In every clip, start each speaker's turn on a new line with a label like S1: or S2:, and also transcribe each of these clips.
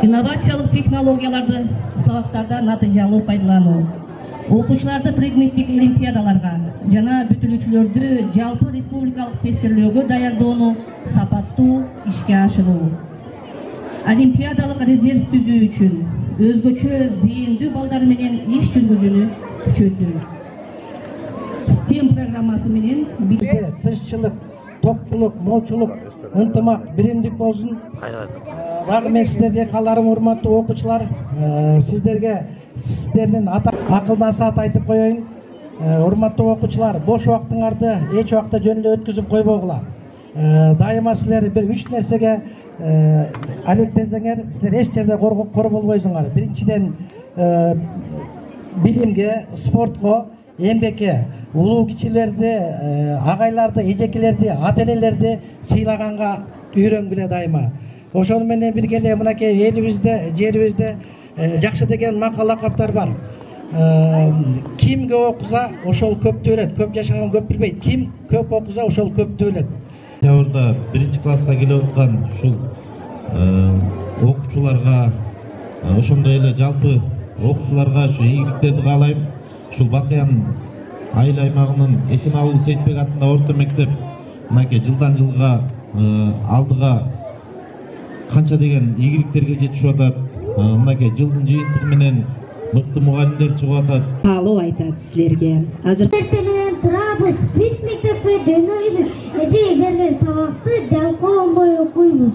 S1: Инновациялык технологияларды сабактарда натыйжалуу пайдалануу, окуучуларды предметтик олимпиадаларга жана бүтүрүүчүлөрдү жалпы республикалык тестирлөөгө даярдоону сапаттуу ишке ашыруу, олимпиадалык резерв түзүү үчүн өзгөчө зээндүү балдар менен иш жүргүзүүнү күчөтүү. STEM программасы менен
S2: тышчылык, топтулук, молчулук, ынтымак, биримдик болсун. Дагы мен сиздерге кааларым, урматтуу окуучулар, сиздердин акыл насаат айтып коеюн. Урматтуу окуучулар, бош убактыңарды эч убакта жөн эле өткүзүп койбогула. Дайыма силер бир 3 нерсеге алектенсеңер, силер эч жерде кор болбойсуңар. Биринчиден билимге, спортко, эмгекке, улуу кичилерди, агайларды, эжекелерди, ата энелерди сыйлаганга үйрөнгүлө дайыма. Ошону менен бирге эле мынакей элибизде, жерибизде жакшы деген макал лакаптар бар. Ким көп окуса, ошол көптү билет. Көп жашаган көп билбейт. Ким көп окуса, ошол көптү билет.
S3: Сентябрда 1-класска келип аткан ушул окуучуларга, ошондой эле жалпы окуучуларга ушу ийгиликтерди каалайм. Ушул Бакыян айыл аймагынын Экен ауылы Сейитбек атындагы орто мектеп мынакей жылдан жылга алдыга канча деген ийгиликтерге жетишип атат. Мынакей жылдын жыйынтыгы менен мыкты мугалимдер чыгып атат.
S1: Каалоо айтат силерге. Азыр
S4: менен турабыз, биз мектепке жөнөйбүз. Эже берген сабакты жалкоонбой окуйбуз.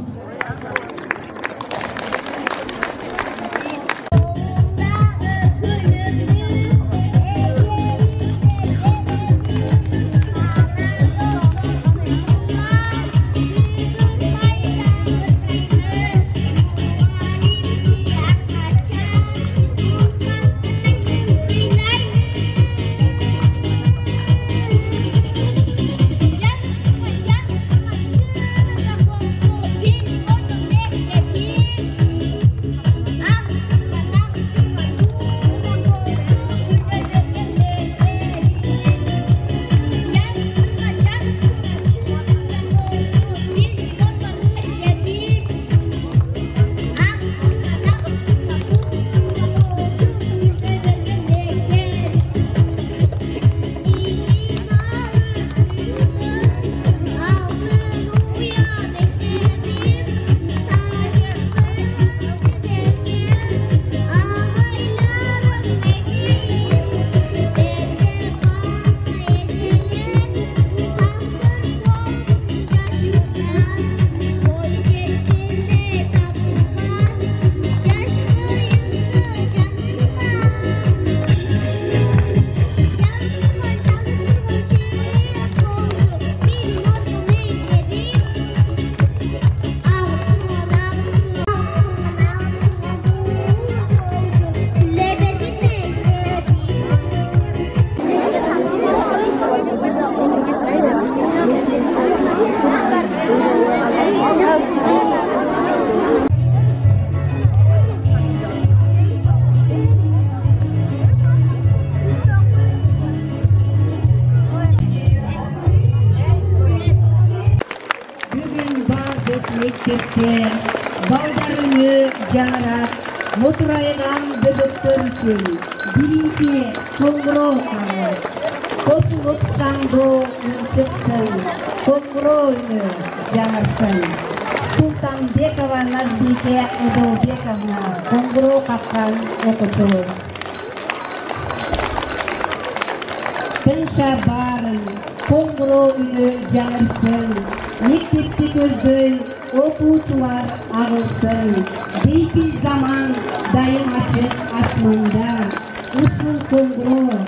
S1: Mektepe, baldarını жарат, мотурайган бөбөктөр үчүн биринчи коңгуроо чалы, косулуп саңдоо чыксын, коңгуроо үнү жаңырсын. Султанбекова Назбике Эдолбековна, коңгуроо каккан окуучу. Тынша барын, коңгуроо үнү жаңырсын, мектепти көздөй окуучулар агылсын. Бейпиз заман дайым ачык асманда, ушул коңгуроо